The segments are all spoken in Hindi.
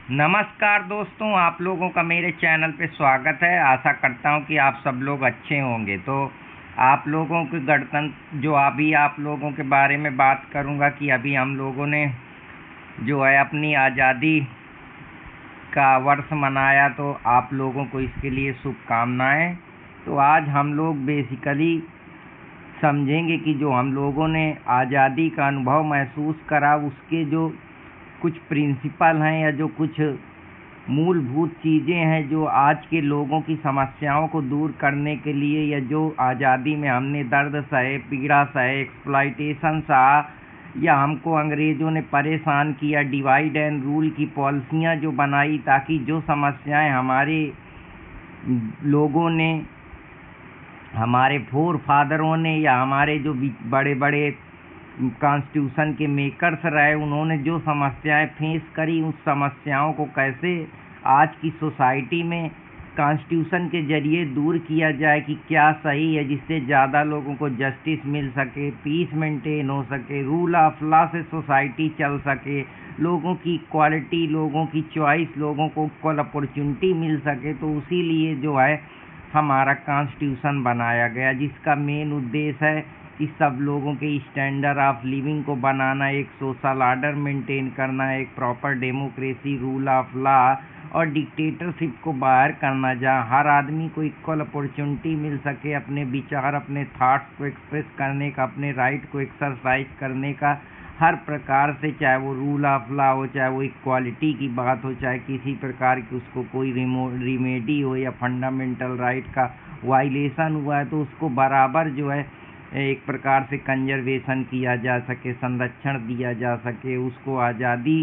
नमस्कार दोस्तों, आप लोगों का मेरे चैनल पे स्वागत है। आशा करता हूँ कि आप सब लोग अच्छे होंगे। तो आप लोगों के गणतंत्र जो अभी आप लोगों के बारे में बात करूँगा कि अभी हम लोगों ने जो है अपनी आज़ादी का वर्ष मनाया, तो आप लोगों को इसके लिए शुभकामनाएं। तो आज हम लोग बेसिकली समझेंगे कि जो हम लोगों ने आज़ादी का अनुभव महसूस करा, उसके जो कुछ प्रिंसिपल हैं या जो कुछ मूलभूत चीज़ें हैं जो आज के लोगों की समस्याओं को दूर करने के लिए, या जो आज़ादी में हमने दर्द सहे, पीड़ा सहे, एक्सप्लॉइटेशन सहा, या हमको अंग्रेज़ों ने परेशान किया, डिवाइड एंड रूल की पॉलिसियाँ जो बनाई, ताकि जो समस्याएं हमारे लोगों ने, हमारे फोर फादरों ने, या हमारे जो बड़े बड़े कॉन्स्टिट्यूशन के मेकर्स रहे, उन्होंने जो समस्याएं फेस करी, उस समस्याओं को कैसे आज की सोसाइटी में कॉन्स्टिट्यूशन के जरिए दूर किया जाए कि क्या सही है, जिससे ज़्यादा लोगों को जस्टिस मिल सके, पीस मेंटेन हो सके, रूल ऑफ लॉ से सोसाइटी चल सके, लोगों की इक्वालिटी, लोगों की चॉइस, लोगों को इक्वल अपॉर्चुनिटी मिल सके। तो उसी लिए जो है हमारा कॉन्स्टिट्यूशन बनाया गया, जिसका मेन उद्देश्य है कि सब लोगों के स्टैंडर्ड ऑफ लिविंग को बनाना, एक सोशल ऑर्डर मेंटेन करना, एक proper democracy, rule of law और डिक्टेटरशिप को बाहर करना, जहाँ हर आदमी को इक्वल अपॉर्चुनिटी मिल सके अपने विचार, अपने थॉट्स को एक्सप्रेस करने का, अपने राइट को एक्सरसाइज करने का, हर प्रकार से, चाहे वो रूल ऑफ लॉ हो, चाहे वो इक्वालिटी की बात हो, चाहे किसी प्रकार की उसको कोई रिमेडी हो, या फंडामेंटल राइट का वायलेशन हुआ है तो उसको बराबर जो है एक प्रकार से कंजर्वेशन किया जा सके, संरक्षण दिया जा सके, उसको आज़ादी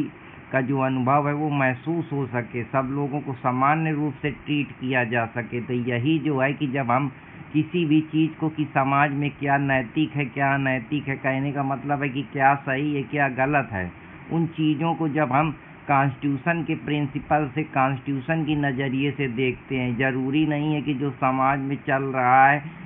का जो अनुभव है वो महसूस हो सके, सब लोगों को सामान्य रूप से ट्रीट किया जा सके। तो यही जो है कि जब हम किसी भी चीज़ को कि समाज में क्या नैतिक है, क्या अनैतिक है, कहने का मतलब है कि क्या सही है, क्या गलत है, उन चीज़ों को जब हम कॉन्स्टिट्यूशन के प्रिंसिपल से, कॉन्स्टिट्यूशन की नज़रिए से देखते हैं, ज़रूरी नहीं है कि जो समाज में चल रहा है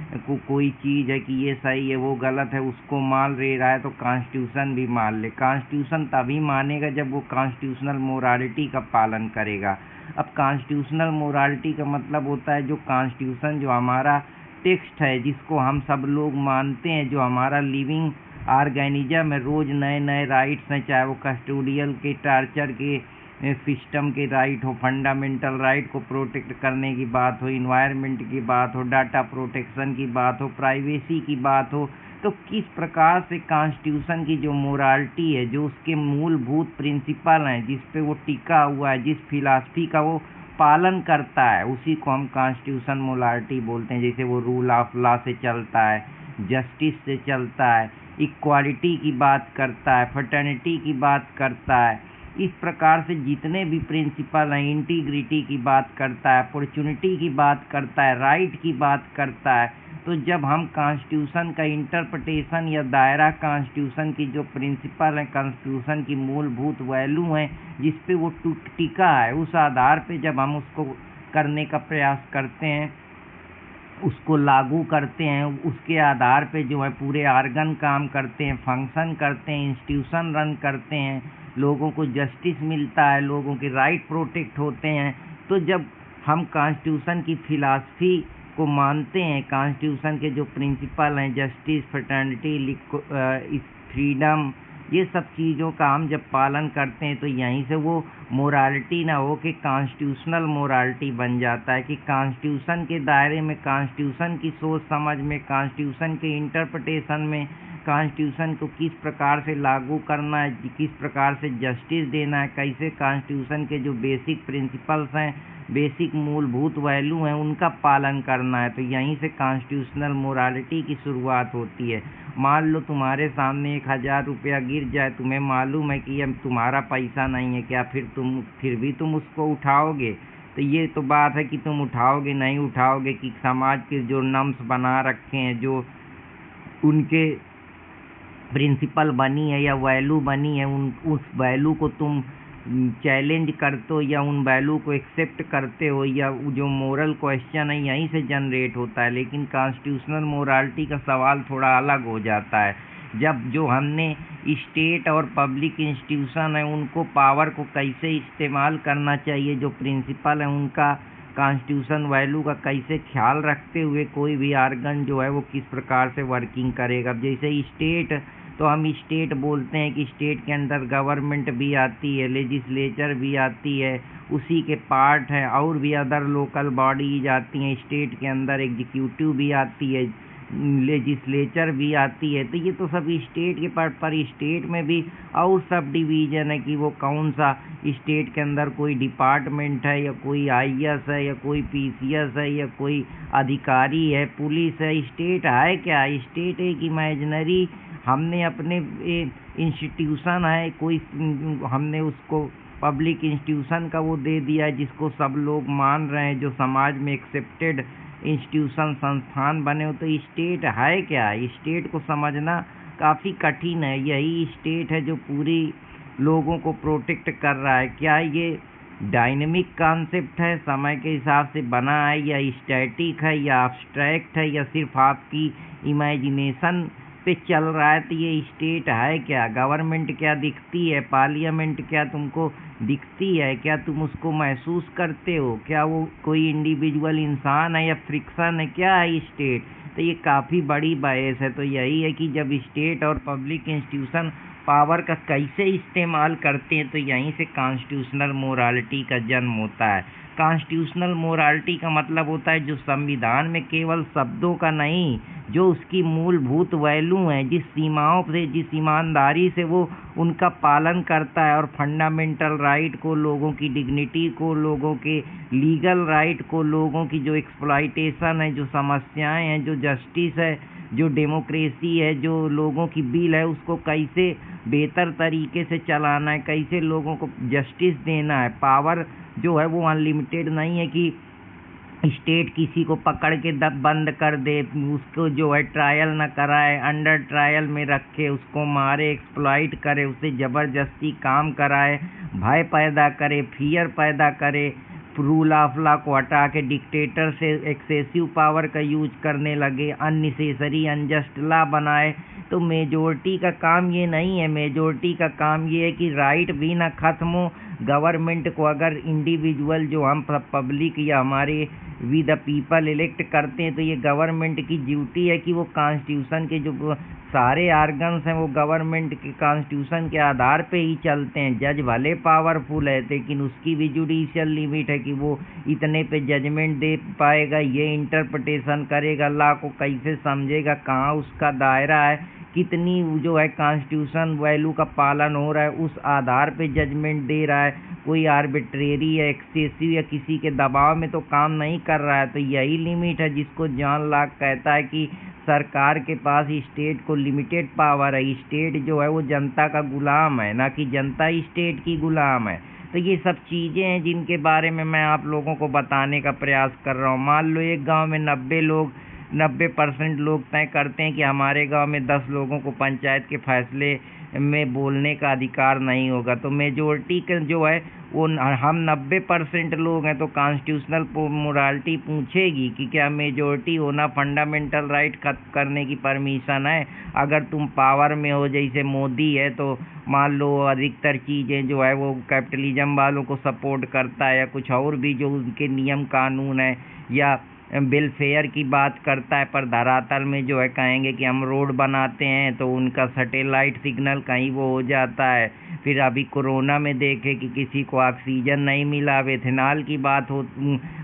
कोई चीज़ है कि ये सही है वो गलत है, उसको मान ले रहा है तो कॉन्स्टिट्यूशन भी मान ले। कॉन्स्टिट्यूशन तभी मानेगा जब वो कॉन्स्टिट्यूशनल मोरालिटी का पालन करेगा। अब कॉन्स्टिट्यूशनल मोरालिटी का मतलब होता है जो कॉन्स्टिट्यूशन, जो हमारा टेक्स्ट है, जिसको हम सब लोग मानते हैं, जो हमारा लिविंग ऑर्गेनिज्म है, रोज़ नए नए राइट्स हैं, चाहे वो कस्टोडियल के, टार्चर के सिस्टम के राइट हो, फंडामेंटल राइट को प्रोटेक्ट करने की बात हो, इन्वायरमेंट की बात हो, डाटा प्रोटेक्शन की बात हो, प्राइवेसी की बात हो, तो किस प्रकार से कॉन्स्टिट्यूशन की जो मोरालिटी है, जो उसके मूलभूत प्रिंसिपल हैं, जिस पे वो टिका हुआ है, जिस फिलॉसफी का वो पालन करता है, उसी को हम कॉन्स्टिट्यूशन मोरालिटी बोलते हैं। जैसे वो रूल ऑफ लॉ से चलता है, जस्टिस से चलता है, इक्वालिटी की बात करता है, फ्रेटर्निटी की बात करता है, इस प्रकार से जितने भी प्रिंसिपल हैं, इंटीग्रिटी की बात करता है, अपॉर्चुनिटी की बात करता है, राइट की बात करता है। तो जब हम कॉन्स्टिट्यूशन का इंटरप्रिटेशन या दायरा, कॉन्स्टिट्यूशन की जो प्रिंसिपल हैं, कॉन्स्टिट्यूशन की मूलभूत वैल्यू हैं, जिस पे वो टिका है, उस आधार पे जब हम उसको करने का प्रयास करते हैं, उसको लागू करते हैं, उसके आधार पे जो है पूरे ऑर्गन काम करते हैं, फंक्शन करते हैं, इंस्टीट्यूशन रन करते हैं, लोगों को जस्टिस मिलता है, लोगों के राइट प्रोटेक्ट होते हैं। तो जब हम कॉन्स्टिट्यूशन की फिलॉसफी को मानते हैं, कॉन्स्टिट्यूशन के जो प्रिंसिपल हैं, जस्टिस, फ्रेटर्निटी, फ्रीडम, ये सब चीज़ों का हम जब पालन करते हैं, तो यहीं से वो मोरालिटी ना हो कि कॉन्स्टिट्यूशनल मोरालिटी बन जाता है, कि कॉन्स्टिट्यूशन के दायरे में, कॉन्स्टिट्यूशन की सोच समझ में, कॉन्स्टिट्यूशन के इंटरप्रिटेशन में, कॉन्स्टिट्यूशन को किस प्रकार से लागू करना है, किस प्रकार से जस्टिस देना है, कैसे कॉन्स्टिट्यूशन के जो बेसिक प्रिंसिपल्स हैं, बेसिक मूलभूत वैल्यू हैं, उनका पालन करना है। तो यहीं से कॉन्स्टिट्यूशनल मोरालिटी की शुरुआत होती है। मान लो तुम्हारे सामने 1000 रुपया गिर जाए, तुम्हें मालूम है कि ये तुम्हारा पैसा नहीं है, क्या फिर भी तुम उसको उठाओगे? तो ये तो बात है कि तुम उठाओगे नहीं उठाओगे, कि समाज के जो नॉर्म्स बना रखे हैं, जो उनके प्रिंसिपल बनी है या वैल्यू बनी है, उस वैल्यू को तुम चैलेंज करते हो या उन वैल्यू को एक्सेप्ट करते हो, या जो मोरल क्वेश्चन है यहीं से जनरेट होता है। लेकिन कॉन्स्टिट्यूशनल मोरालिटी का सवाल थोड़ा अलग हो जाता है जब जो हमने स्टेट और पब्लिक इंस्टीट्यूशन है उनको पावर को कैसे इस्तेमाल करना चाहिए, जो प्रिंसिपल है उनका कॉन्स्टिट्यूशन वैल्यू का कैसे ख्याल रखते हुए कोई भी आर्गन जो है वो किस प्रकार से वर्किंग करेगा। जैसे स्टेट, तो हम स्टेट बोलते हैं कि स्टेट के अंदर गवर्नमेंट भी आती है, लेजिस्लेचर भी आती है, उसी के पार्ट है, और भी अदर लोकल बॉडीज आती हैं स्टेट के अंदर, एग्जीक्यूटिव भी आती है, लेजिस्लेचर भी आती है। तो ये तो सब स्टेट के पार्ट, पर स्टेट में भी और सब डिवीजन है कि वो कौन सा स्टेट के अंदर कोई डिपार्टमेंट है, या कोई IAS है, या कोई PCS है, या कोई अधिकारी है, पुलिस है। स्टेट है क्या? स्टेट एक इमेजिनरी हमने अपने इंस्टीट्यूशन है कोई, हमने उसको पब्लिक इंस्टीट्यूशन का वो दे दिया है जिसको सब लोग मान रहे हैं, जो समाज में एक्सेप्टेड इंस्टीट्यूशन संस्थान बने हो। तो स्टेट है क्या? स्टेट को समझना काफ़ी कठिन है। यही स्टेट है जो पूरी लोगों को प्रोटेक्ट कर रहा है। क्या ये डायनेमिक कॉन्सेप्ट है, समय के हिसाब से बना है, या स्टैटिक है, या अब्स्ट्रैक्ट है, या सिर्फ आपकी इमेजिनेशन पे चल रहा है? तो ये स्टेट है क्या? गवर्नमेंट क्या दिखती है? पार्लियामेंट क्या तुमको दिखती है? क्या तुम उसको महसूस करते हो? क्या वो कोई इंडिविजुअल इंसान है या फ्रिक्शन है? क्या है स्टेट? तो ये काफ़ी बड़ी बहस है। तो यही है कि जब स्टेट और पब्लिक इंस्टीट्यूशन पावर का कैसे इस्तेमाल करते हैं, तो यहीं से कॉन्स्टिट्यूशनल मोरालिटी का जन्म होता है। कॉन्स्टिट्यूशनल मोरालिटी का मतलब होता है जो संविधान में केवल शब्दों का नहीं, जो उसकी मूलभूत वैल्यू हैं, जिस सीमाओं से, जिस ईमानदारी से वो उनका पालन करता है, और फंडामेंटल राइट को, लोगों की डिग्निटी को, लोगों के लीगल राइट को, लोगों की जो एक्सप्लॉइटेशन है, जो समस्याएं हैं, जो जस्टिस है, जो डेमोक्रेसी है, जो लोगों की बिल है, उसको कैसे बेहतर तरीके से चलाना है, कैसे लोगों को जस्टिस देना है। पावर जो है वो अनलिमिटेड नहीं है कि स्टेट किसी को पकड़ के बंद कर दे, उसको जो है ट्रायल ना कराए, अंडर ट्रायल में रखे, उसको मारे, एक्सप्लॉइट करे, उससे ज़बरदस्ती काम कराए, भय पैदा करे, फियर पैदा करे, रूल ऑफ लॉ को हटा के डिक्टेटर से एक्सेसिव पावर का यूज करने लगे, अननेसेसरी अनजस्ट लॉ बनाए। तो मेजोरिटी का काम ये नहीं है। मेजोरिटी का काम ये है कि राइट भी ना खत्म हो। गवर्नमेंट को अगर इंडिविजुअल जो हम पब्लिक या हमारे वी द पीपल इलेक्ट करते हैं, तो ये गवर्नमेंट की ड्यूटी है कि वो कॉन्स्टिट्यूशन के जो सारे आर्गन्स हैं वो गवर्नमेंट के कॉन्स्टिट्यूशन के आधार पे ही चलते हैं। जज भले पावरफुल है, लेकिन उसकी भी जुडिशियल लिमिट है कि वो इतने पे जजमेंट दे पाएगा, ये इंटरप्रिटेशन करेगा, लॉ को कैसे समझेगा, कहाँ उसका दायरा है, कितनी जो है कॉन्स्टिट्यूशन वैल्यू का पालन हो रहा है, उस आधार पे जजमेंट दे रहा है। कोई आर्बिट्रेरी या एक्सेसिव या किसी के दबाव में तो काम नहीं कर रहा है। तो यही लिमिट है जिसको जॉन लॉक कहता है कि सरकार के पास स्टेट को लिमिटेड पावर है। स्टेट जो है वो जनता का गुलाम है, ना कि जनता स्टेट की गुलाम है। तो ये सब चीज़ें हैं जिनके बारे में मैं आप लोगों को बताने का प्रयास कर रहा हूँ। मान लो एक गांव में 90% लोग तय करते हैं कि हमारे गांव में 10 लोगों को पंचायत के फैसले में बोलने का अधिकार नहीं होगा। तो मेजोरिटी का जो है वो हम 90% लोग हैं, तो कॉन्स्टिट्यूशनल मोरालिटी पूछेगी कि क्या मेजोरिटी होना फंडामेंटल राइट खत्म करने की परमिशन है। अगर तुम पावर में हो, जैसे मोदी है, तो मान लो अधिकतर चीज़ें जो है वो कैपिटलिज्म वालों को सपोर्ट करता है, या कुछ और भी जो उनके नियम कानून है, या वेलफेयर की बात करता है, पर धरातल में जो है कहेंगे कि हम रोड बनाते हैं तो उनका सैटेलाइट सिग्नल कहीं वो हो जाता है। फिर अभी कोरोना में देखे कि किसी को ऑक्सीजन नहीं मिला, इथेनॉल की बात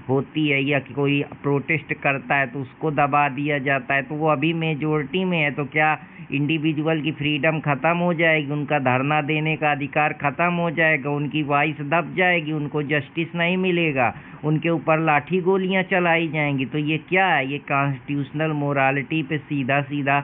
होती है, या कि कोई प्रोटेस्ट करता है तो उसको दबा दिया जाता है। तो वो अभी मेजोरिटी में है, तो क्या इंडिविजुअल की फ्रीडम ख़त्म हो जाएगी, उनका धरना देने का अधिकार ख़त्म हो जाएगा, उनकी वॉइस दब जाएगी, उनको जस्टिस नहीं मिलेगा, उनके ऊपर लाठी गोलियां चलाई जाएंगी। तो ये क्या है? ये कॉन्स्टिट्यूशनल मोरालिटी पे सीधा सीधा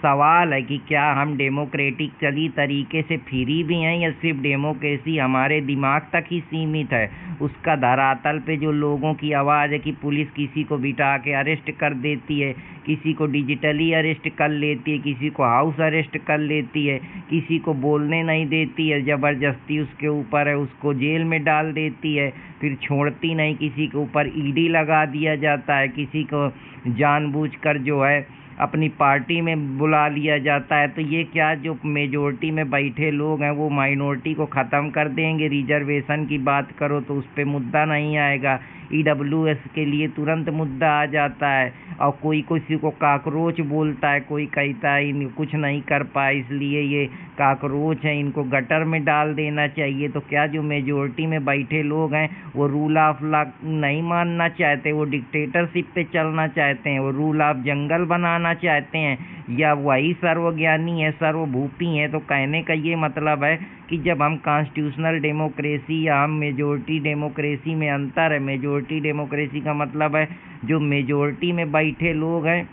सवाल है कि क्या हम डेमोक्रेटिकली तरीके से फ्री भी हैं, या सिर्फ डेमोक्रेसी हमारे दिमाग तक ही सीमित है। उसका धरातल पे जो लोगों की आवाज़ है कि पुलिस किसी को बिठा के अरेस्ट कर देती है, किसी को डिजिटली अरेस्ट कर लेती है, किसी को हाउस अरेस्ट कर लेती है, किसी को बोलने नहीं देती है, ज़बरदस्ती उसके ऊपर है, उसको जेल में डाल देती है, फिर छोड़ती नहीं, किसी के ऊपर ईडी लगा दिया जाता है, किसी को जानबूझकर जो है अपनी पार्टी में बुला लिया जाता है। तो ये क्या जो मेजोरिटी में बैठे लोग हैं वो माइनॉरिटी को ख़त्म कर देंगे? रिजर्वेशन की बात करो तो उस पर मुद्दा नहीं आएगा, ईडब्ल्यूएस के लिए तुरंत मुद्दा आ जाता है। और कोई किसी को काकरोच बोलता है, कोई कहता है इन कुछ नहीं कर पाए इसलिए ये काकरोच हैं, इनको गटर में डाल देना चाहिए। तो क्या जो मेजोरिटी में बैठे लोग हैं वो रूल ऑफ लॉ नहीं मानना चाहते, वो डिक्टेटरशिप पे चलना चाहते हैं, वो रूल ऑफ जंगल बनाना चाहते हैं, या वही सर्वज्ञानी है, सर्वभूपी हैं? तो कहने का ये मतलब है कि जब हम कॉन्स्टिट्यूशनल डेमोक्रेसी या हम मेजोरिटी डेमोक्रेसी में अंतर है। मेजोरिटी डेमोक्रेसी का मतलब है जो मेजोरिटी में बैठे लोग हैं,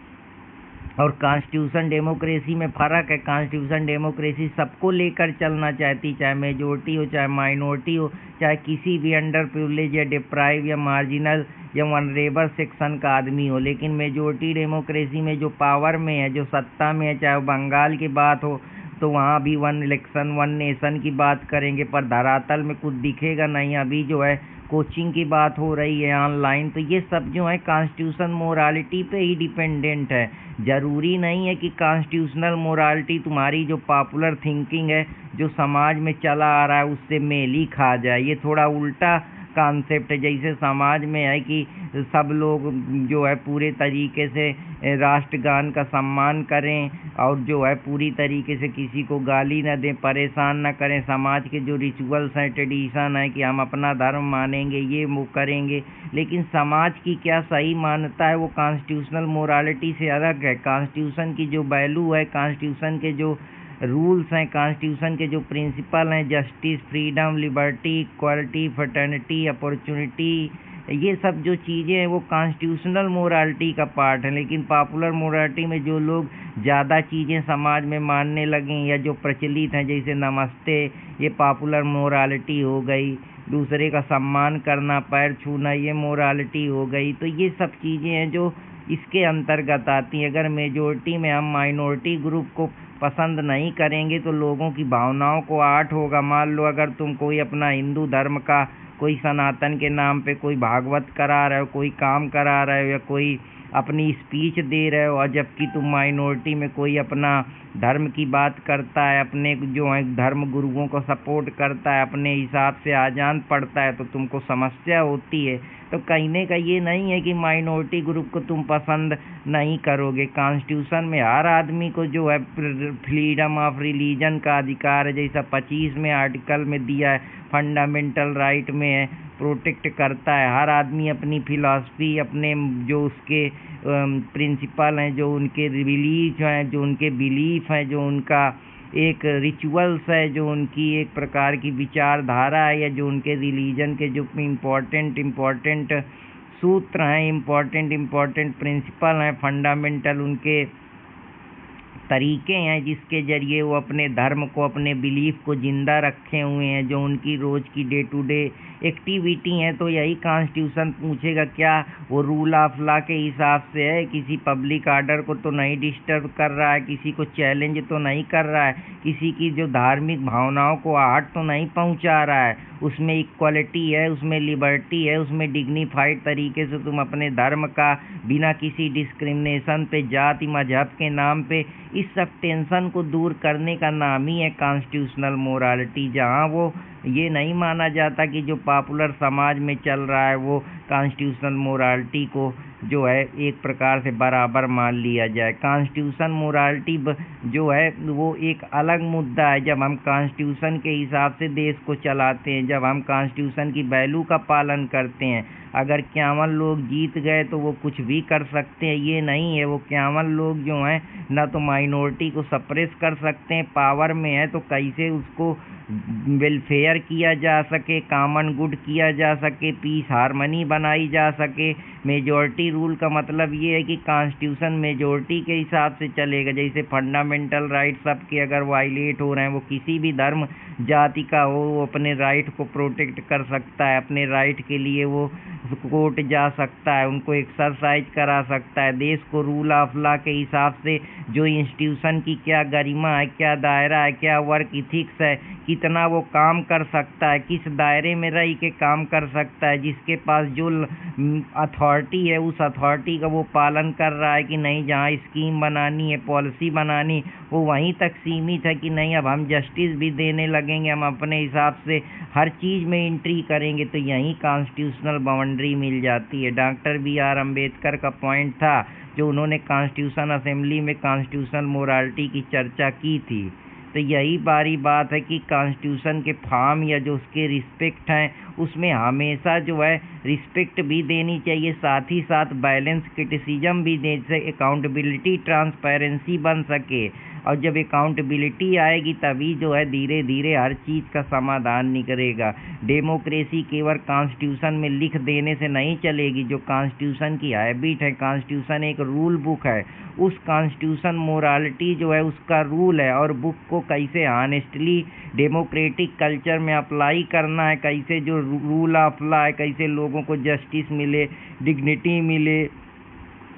और कॉन्स्टिट्यूशन डेमोक्रेसी में फ़र्क है। कॉन्स्टिट्यूशन डेमोक्रेसी सबको लेकर चलना चाहती, चाहे मेजोरिटी हो चाहे माइनॉरिटी हो, चाहे किसी भी अंडर प्रिविलेज या डिप्राइव या मार्जिनल या वनरेबल सेक्शन का आदमी हो। लेकिन मेजोरिटी डेमोक्रेसी में जो पावर में है, जो सत्ता में है, चाहे बंगाल की बात हो तो वहाँ भी वन इलेक्शन वन नेशन की बात करेंगे, पर धरातल में कुछ दिखेगा नहीं। अभी जो है कोचिंग की बात हो रही है ऑनलाइन, तो ये सब जो है कॉन्स्टिट्यूशन मोरालिटी पे ही डिपेंडेंट है। ज़रूरी नहीं है कि कॉन्स्टिट्यूशनल मोरालिटी तुम्हारी जो पॉपुलर थिंकिंग है, जो समाज में चला आ रहा है, उससे मेल ही खा जाए। ये थोड़ा उल्टा कॉन्सेप्ट है। जैसे समाज में है कि सब लोग जो है पूरे तरीके से राष्ट्रगान का सम्मान करें, और जो है पूरी तरीके से किसी को गाली न दें, परेशान न करें। समाज के जो रिचुअल्स हैं, ट्रेडिशन है कि हम अपना धर्म मानेंगे, ये वो करेंगे, लेकिन समाज की क्या सही मान्यता है वो कॉन्स्टिट्यूशनल मोरालिटी से अलग है। कॉन्स्टिट्यूशन की जो वैल्यू है, कॉन्स्टिट्यूशन के जो रूल्स हैं, कॉन्स्टिट्यूशन के जो प्रिंसिपल हैं, justice, freedom, liberty, equality, fraternity, opportunity, ये सब जो चीज़ें हैं वो कॉन्स्टिट्यूशनल मोरालिटी का पार्ट है। लेकिन पॉपुलर मोरालिटी में जो लोग ज़्यादा चीज़ें समाज में मानने लगे या जो प्रचलित हैं, जैसे नमस्ते, ये पॉपुलर मोरालिटी हो गई, दूसरे का सम्मान करना, पैर छूना, ये मोरालिटी हो गई। तो ये सब चीज़ें हैं जो इसके अंतर्गत आती हैं। अगर मेजोरिटी में हम माइनॉरिटी ग्रुप को पसंद नहीं करेंगे तो लोगों की भावनाओं को आट होगा। मान लो अगर तुम कोई अपना हिंदू धर्म का कोई सनातन के नाम पे कोई भागवत करा रहे हो, कोई काम करा रहे हो, या कोई अपनी स्पीच दे रहे हो, और जबकि तुम माइनॉरिटी में कोई अपना धर्म की बात करता है, अपने जो है धर्म गुरुओं को सपोर्ट करता है, अपने हिसाब से आजान पढ़ता है, तो तुमको समस्या होती है। तो कहने का ये नहीं है कि माइनॉरिटी ग्रुप को तुम पसंद नहीं करोगे। कॉन्स्टिट्यूशन में हर आदमी को जो है फ्रीडम ऑफ रिलीजन का अधिकार है, जैसा 25वें आर्टिकल में दिया है, फंडामेंटल राइट में है, प्रोटेक्ट करता है। हर आदमी अपनी फिलॉसफी, अपने जो उसके प्रिंसिपल हैं, जो उनके बिलीफ हैं, जो उनके बिलीफ हैं, जो उनका एक रिचुअल्स है, जो उनकी एक प्रकार की विचारधारा है, या जो उनके रिलीजन के जो इम्पोर्टेंट सूत्र हैं, इम्पोर्टेंट प्रिंसिपल हैं, फंडामेंटल उनके तरीके हैं जिसके ज़रिए वो अपने धर्म को, अपने बिलीफ को ज़िंदा रखे हुए हैं, जो उनकी रोज़ की डे टू डे एक्टिविटी हैं। तो यही कॉन्स्टिट्यूशन पूछेगा क्या वो रूल ऑफ लॉ के हिसाब से है, किसी पब्लिक आर्डर को तो नहीं डिस्टर्ब कर रहा है, किसी को चैलेंज तो नहीं कर रहा है, किसी की जो धार्मिक भावनाओं को आहट तो नहीं पहुंचा रहा है। उसमें इक्वालिटी है, उसमें लिबर्टी है, उसमें डिग्निफाइड तरीके से तुम अपने धर्म का बिना किसी डिस्क्रिमिनेशन पे, जाति मजहब के नाम पे, इस सब टेंशन को दूर करने का नाम ही है कॉन्स्टिट्यूशनल मोरालिटी। जहाँ वो ये नहीं माना जाता कि जो पॉपुलर समाज में चल रहा है वो कॉन्स्टिट्यूशनल मोरालिटी को जो है एक प्रकार से बराबर मान लिया जाए। कॉन्स्टिट्यूशन मोरालिटी जो है वो एक अलग मुद्दा है। जब हम कॉन्स्टिट्यूशन के हिसाब से देश को चलाते हैं, जब हम कॉन्स्टिट्यूशन की वैल्यू का पालन करते हैं, अगर 51 लोग जीत गए तो वो कुछ भी कर सकते हैं, ये नहीं है। वो 51 लोग जो हैं ना तो माइनॉरिटी को सप्रेस कर सकते हैं, पावर में है तो कैसे उसको वेलफेयर किया जा सके, कॉमन गुड किया जा सके, पीस हारमनी बनाई जा सके। मेजॉरिटी रूल का मतलब ये है कि कॉन्स्टिट्यूशन मेजॉरिटी के हिसाब से चलेगा। जैसे फंडामेंटल राइट सबके अगर वायलेट हो रहे हैं, वो किसी भी धर्म जाति का हो, वो अपने राइट को प्रोटेक्ट कर सकता है, अपने राइट के लिए वो कोर्ट जा सकता है, उनको एक्सरसाइज करा सकता है। देश को रूल ऑफ लॉ के हिसाब से जो इंस्टीट्यूशन की क्या गरिमा है, क्या दायरा है, क्या वर्क इथिक्स है, कि कितना वो काम कर सकता है, किस दायरे में रह के काम कर सकता है, जिसके पास जो अथॉरिटी है उस अथॉरिटी का वो पालन कर रहा है कि नहीं, जहाँ स्कीम बनानी है, पॉलिसी बनानी, वो वहीं तक सीमित है कि नहीं अब हम जस्टिस भी देने लगेंगे, हम अपने हिसाब से हर चीज़ में एंट्री करेंगे। तो यहीं कॉन्स्टिट्यूशनल बाउंड्री मिल जाती है। डॉक्टर BR अम्बेडकर का पॉइंट था जो उन्होंने कॉन्स्टिट्यूशन असेंबली में कॉन्स्टिट्यूशनल मोरालिटी की चर्चा की थी। तो यही बारी बात है कि कॉन्स्टिट्यूशन के फॉर्म या जो उसके रिस्पेक्ट हैं उसमें हमेशा जो है रिस्पेक्ट भी देनी चाहिए, साथ ही साथ बैलेंस क्रिटिसिज्म भी दे, से अकाउंटेबिलिटी ट्रांसपेरेंसी बन सके। और जब अकाउंटेबिलिटी आएगी तभी जो है धीरे धीरे हर चीज़ का समाधान निकलेगा। डेमोक्रेसी केवल कॉन्स्टिट्यूशन में लिख देने से नहीं चलेगी। जो कॉन्स्टिट्यूशन की हैबिट है, कॉन्स्टिट्यूशन एक रूल बुक है, उस कॉन्स्टिट्यूशन मोरालिटी जो है उसका रूल है, और बुक को कैसे ऑनेस्टली डेमोक्रेटिक कल्चर में अप्लाई करना है, कैसे जो रूल ऑफ लॉ है, कैसे लोगों को जस्टिस मिले, डिग्निटी मिले,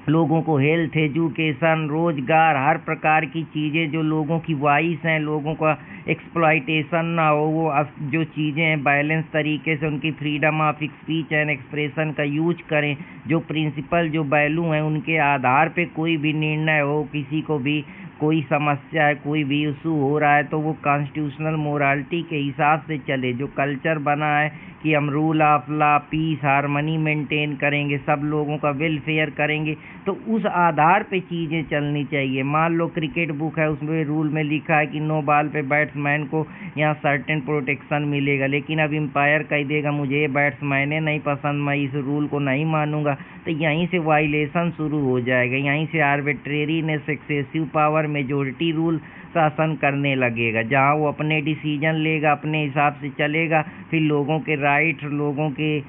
लोगों को हेल्थ, एजुकेशन, रोजगार, हर प्रकार की चीज़ें जो लोगों की वॉइस हैं, लोगों का एक्सप्लॉइटेशन ना हो, वो जो चीज़ें हैं बैलेंस तरीके से उनकी freedom of speech and expression का यूज करें, जो प्रिंसिपल जो वैल्यू हैं उनके आधार पे कोई भी निर्णय हो, किसी को भी कोई समस्या है, कोई भी इशू हो रहा है तो वो कॉन्स्टिट्यूशनल मोरालिटी के हिसाब से चले। जो कल्चर बना है कि हम rule of law, peace, harmony maintain करेंगे, सब लोगों का वेलफेयर करेंगे, तो उस आधार पे चीज़ें चलनी चाहिए। मान लो क्रिकेट बुक है, उसमें रूल में लिखा है कि नो बॉल पे बैट्समैन को यहाँ सर्टेन प्रोटेक्शन मिलेगा, लेकिन अब एम्पायर कह देगा मुझे ये बैट्समैन नहीं पसंद, मैं इस रूल को नहीं मानूंगा, तो यहीं से वायलेशन शुरू हो जाएगा। यहीं से arbitrariness, excessive power, majority rule शासन करने लगेगा, जहाँ वो अपने डिसीजन लेगा, अपने हिसाब से चलेगा, फिर लोगों के राइट, लोगों के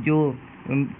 जो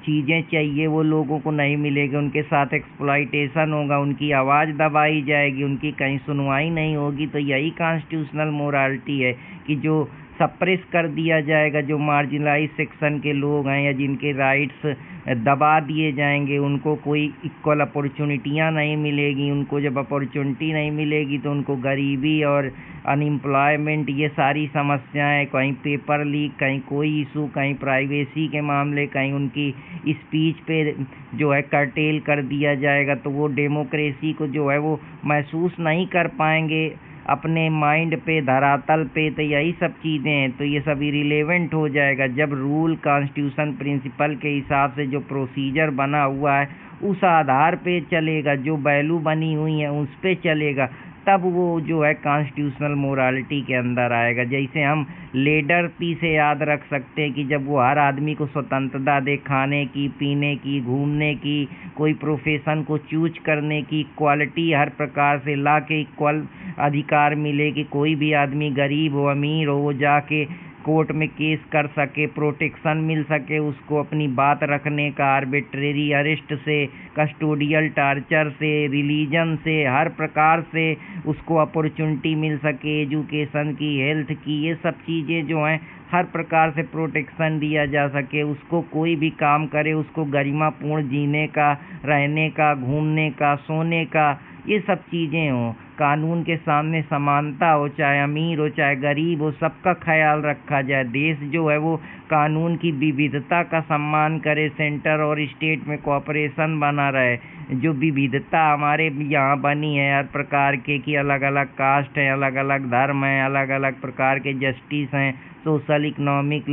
चीज़ें चाहिए वो लोगों को नहीं मिलेगी, उनके साथ एक्सप्लॉइटेशन होगा, उनकी आवाज़ दबाई जाएगी, उनकी कहीं सुनवाई नहीं होगी। तो यही कॉन्स्टिट्यूशनल मोरालिटी है कि जो सप्रेस कर दिया जाएगा, जो मार्जिनलाइज सेक्शन के लोग हैं या जिनके राइट्स दबा दिए जाएंगे, उनको कोई इक्वल अपॉर्चुनिटियाँ नहीं मिलेगी। उनको जब अपॉर्चुनिटी नहीं मिलेगी तो उनको गरीबी और अनएम्प्लॉयमेंट, ये सारी समस्याएं, कहीं पेपर लीक, कहीं कोई इशू, कहीं प्राइवेसी के मामले, कहीं उनकी स्पीच पे जो है कर्टेल कर दिया जाएगा, तो वो डेमोक्रेसी को जो है वो महसूस नहीं कर पाएंगे अपने माइंड पे, धरातल पे। तो यही सब चीज़ें हैं, तो ये सब इरिलेवेंट हो जाएगा जब रूल कॉन्स्टिट्यूशन प्रिंसिपल के हिसाब से जो प्रोसीजर बना हुआ है उस आधार पे चलेगा, जो वैल्यू बनी हुई है उस पे चलेगा, तब वो जो है कॉन्स्टिट्यूशनल मोरालिटी के अंदर आएगा। जैसे हम लेडर पी से याद रख सकते हैं कि जब वो हर आदमी को स्वतंत्रता दे, खाने की, पीने की, घूमने की, कोई प्रोफेशन को चूज करने की, इक्वालिटी हर प्रकार से ला के इक्वल अधिकार मिले कि कोई भी आदमी गरीब हो, अमीर हो, वो जाके कोर्ट में केस कर सके, प्रोटेक्शन मिल सके उसको अपनी बात रखने का, आर्बिट्रेरी अरेस्ट से, कस्टोडियल टार्चर से, रिलीजन से, हर प्रकार से उसको अपॉर्चुनिटी मिल सके, एजुकेशन की, हेल्थ की, ये सब चीज़ें जो हैं हर प्रकार से प्रोटेक्शन दिया जा सके। उसको कोई भी काम करे उसको गरिमापूर्ण जीने का, रहने का, घूमने का, सोने का, ये सब चीज़ें हों। कानून के सामने समानता हो, चाहे अमीर हो चाहे गरीब हो, सबका ख्याल रखा जाए। देश जो है वो कानून की विविधता का सम्मान करे, सेंटर और स्टेट में कोऑपरेशन बना रहे। जो विविधता हमारे यहाँ बनी है हर प्रकार के, कि अलग अलग कास्ट हैं, अलग अलग धर्म हैं, अलग अलग प्रकार के जस्टिस हैं, सोशल इकोनॉमिक,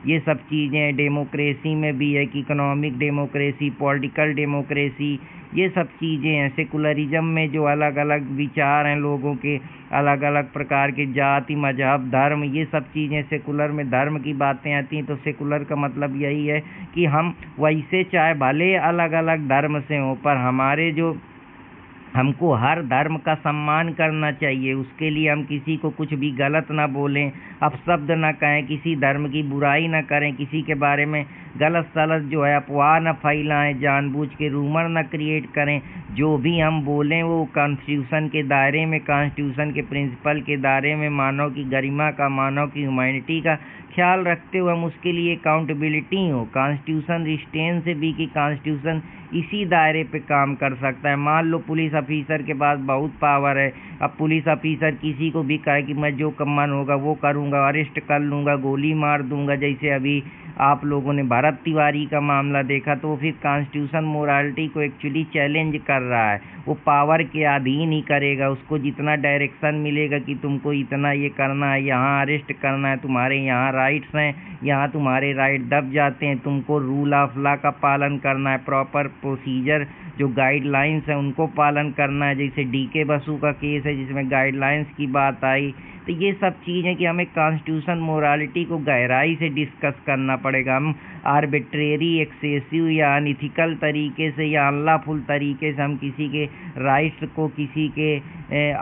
ये सब चीज़ें डेमोक्रेसी में भी है कि इकोनॉमिक डेमोक्रेसी, पॉलिटिकल डेमोक्रेसी, ये सब चीज़ें हैं। सेकुलरिज्म में जो अलग अलग विचार हैं लोगों के, अलग अलग प्रकार के जाति, मजहब, धर्म, ये सब चीज़ें सेकुलर में धर्म की बातें आती हैं। तो सेकुलर का मतलब यही है कि हम वैसे चाहे भले अलग अलग धर्म से हों, पर हमारे जो हमको हर धर्म का सम्मान करना चाहिए। उसके लिए हम किसी को कुछ भी गलत ना बोलें, अपशब्द ना कहें, किसी धर्म की बुराई ना करें, किसी के बारे में गलत सलत जो है अफवाह न फैलाएं, जानबूझ के रूमर न क्रिएट करें। जो भी हम बोलें वो कॉन्स्टिट्यूशन के दायरे में, कॉन्स्टिट्यूशन के प्रिंसिपल के दायरे में, मानव की गरिमा का, मानव की ह्यूमैनिटी का ख्याल रखते हुए हम उसके लिए अकाउंटेबिलिटी हो। कॉन्स्टिट्यूशन रिस्टेन से भी कि कॉन्स्टिट्यूशन इसी दायरे पे काम कर सकता है। मान लो पुलिस ऑफिसर के पास बहुत पावर है। अब पुलिस ऑफिसर किसी को भी कहे कि मैं जो मन होगा वो करूँगा, अरेस्ट कर लूँगा, गोली मार दूँगा, जैसे अभी आप लोगों ने भरत तिवारी का मामला देखा, तो फिर कॉन्स्टिट्यूशन मोरालिटी को एक्चुअली चैलेंज कर रहा है। वो पावर के अधीन ही करेगा, उसको जितना डायरेक्शन मिलेगा कि तुमको इतना ये करना है, यहाँ अरेस्ट करना है, तुम्हारे यहाँ राइट्स हैं, यहाँ तुम्हारे राइट दब जाते हैं, तुमको रूल ऑफ लॉ का पालन करना है, प्रॉपर प्रोसीजर जो गाइडलाइंस है उनको पालन करना है। जैसे DK बसु का केस है जिसमें गाइडलाइंस की बात आई। तो ये सब चीज़ें कि हमें कॉन्स्टिट्यूशन मोरालिटी को गहराई से डिस्कस करना पड़ेगा। हम आर्बिट्रेरी, एक्सेसिव या अनइथिकल तरीके से या अनलॉफुल तरीके से हम किसी के राइट्स को, किसी के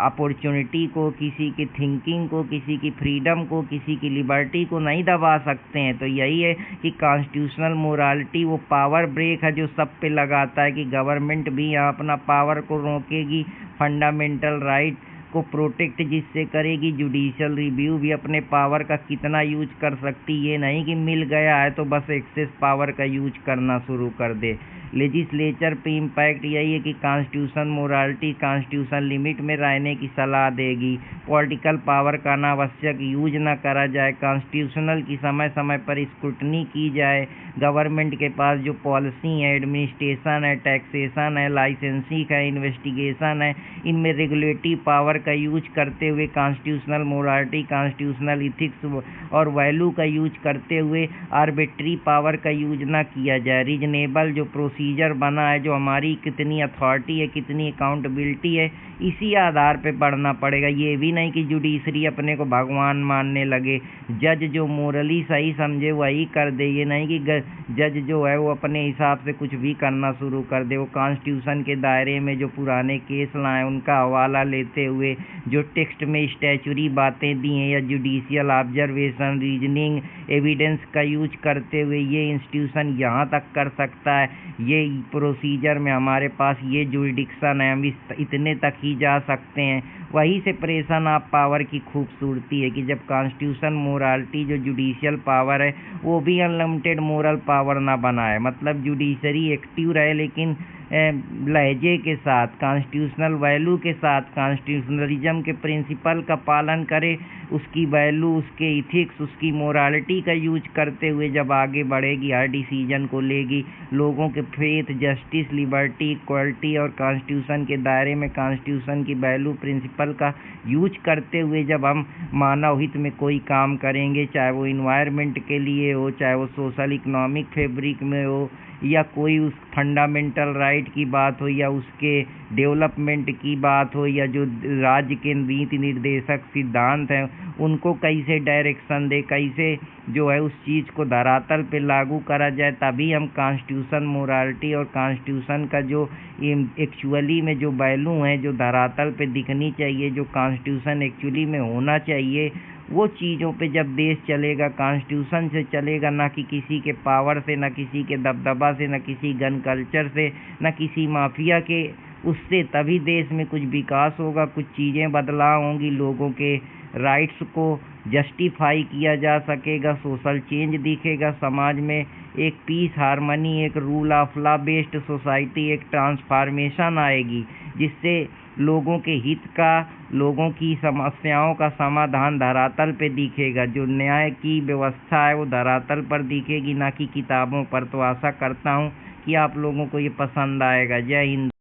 अपॉर्चुनिटी को, किसी की थिंकिंग को, किसी की फ्रीडम को, किसी की लिबर्टी को नहीं दबा सकते हैं। तो यही है कि कॉन्स्टिट्यूशनल मोरालिटी वो पावर ब्रेक है जो सब पे लगाता है कि गवर्नमेंट भी यहाँ अपना पावर को रोकेगी, फंडामेंटल राइट को प्रोटेक्ट जिससे करेगी, जुडिशियल रिव्यू भी अपने पावर का कितना यूज कर सकती, ये नहीं कि मिल गया है तो बस एक्सेस पावर का यूज करना शुरू कर दे। लेजिस्लेचर पे इम्पैक्ट यही है कि कॉन्स्टिट्यूशन मोरालिटी कॉन्स्टिट्यूशन लिमिट में रहने की सलाह देगी, पॉलिटिकल पावर का अनावश्यक यूज ना करा जाए, कॉन्स्टिट्यूशनल की समय समय पर स्क्रूटनी की जाए, गवर्नमेंट के पास जो पॉलिसी है, एडमिनिस्ट्रेशन है, टैक्सेशन है, लाइसेंसिंग है, इन्वेस्टिगेशन है, इनमें रेगुलेटरी पावर का यूज करते हुए कॉन्स्टिट्यूशनल मोरालिटी, कॉन्स्टिट्यूशनल इथिक्स और वैल्यू का यूज करते हुए आर्बिट्री पावर का यूज ना किया जाए। रीजनेबल जो प्रोसीजर बना है, जो हमारी कितनी अथॉरिटी है, कितनी अकाउंटेबिलिटी है, इसी आधार पे बढ़ना पड़ेगा। ये भी नहीं कि जुडिशरी अपने को भगवान मानने लगे, जज जो मोरली सही समझे वही कर दे। ये नहीं कि जज जो है वो अपने हिसाब से कुछ भी करना शुरू कर दे। वो कॉन्स्टिट्यूशन के दायरे में जो पुराने केस लाए उनका हवाला लेते हुए, जो टेक्स्ट में स्टैचुरी बातें दी हैं या जुडिशियल ऑब्जर्वेशन, रीजनिंग, एविडेंस का यूज करते हुए ये इंस्टीट्यूशन यहाँ तक कर सकता है, ये प्रोसीजर में हमारे पास ये जुरिडिक्शन है, हम इतने तक ही जा सकते हैं। वही सेपरेशन ऑफ पावर की खूबसूरती है कि जब कॉन्स्टिट्यूशन मोरालिटी जो जुडिशियल पावर है वो भी अनलिमिटेड मोरल पावर ना बनाए, मतलब जुडिशरी एक्टिव रहे लेकिन लहजे के साथ, कॉन्स्टिट्यूशनल वैल्यू के साथ, कॉन्स्टिट्यूशनलिज्म के प्रिंसिपल का पालन करे, उसकी वैल्यू, उसके इथिक्स, उसकी मोरालिटी का यूज करते हुए जब आगे बढ़ेगी, हर डिसीजन को लेगी, लोगों के फेथ, जस्टिस, लिबर्टी, इक्वलिटी और कॉन्स्टिट्यूशन के दायरे में कॉन्स्टिट्यूशन की वैल्यू प्रिंसिपल का यूज करते हुए जब हम मानव हित में कोई काम करेंगे, चाहे वो इन्वायरमेंट के लिए हो, चाहे वो सोशल इकोनॉमिक फैब्रिक में हो, या कोई उस फंडामेंटल राइट की बात हो, या उसके डेवलपमेंट की बात हो, या जो राज्य के नीति निर्देशक सिद्धांत हैं उनको कैसे डायरेक्शन दे, कैसे जो है उस चीज़ को धरातल पे लागू करा जाए, तभी हम कॉन्स्टिट्यूशन मोरालिटी और कॉन्स्टिट्यूशन का जो एक्चुअली में जो वैल्यू है, जो धरातल पे दिखनी चाहिए, जो कॉन्स्टिट्यूशन एक्चुअली में होना चाहिए, वो चीज़ों पे जब देश चलेगा, कॉन्स्टिट्यूशन से चलेगा, ना कि किसी के पावर से, ना किसी के दबदबा से, ना किसी गन कल्चर से, ना किसी माफिया के उससे, तभी देश में कुछ विकास होगा, कुछ चीज़ें बदलाव होंगी, लोगों के राइट्स को जस्टिफाई किया जा सकेगा, सोशल चेंज दिखेगा, समाज में एक पीस, हार्मनी, एक rule of law based society, एक ट्रांसफॉर्मेशन आएगी जिससे लोगों के हित का, लोगों की समस्याओं का समाधान धरातल पे दिखेगा, जो न्याय की व्यवस्था है वो धरातल पर दिखेगी, ना कि किताबों पर। तो आशा करता हूँ कि आप लोगों को ये पसंद आएगा। जय हिंद।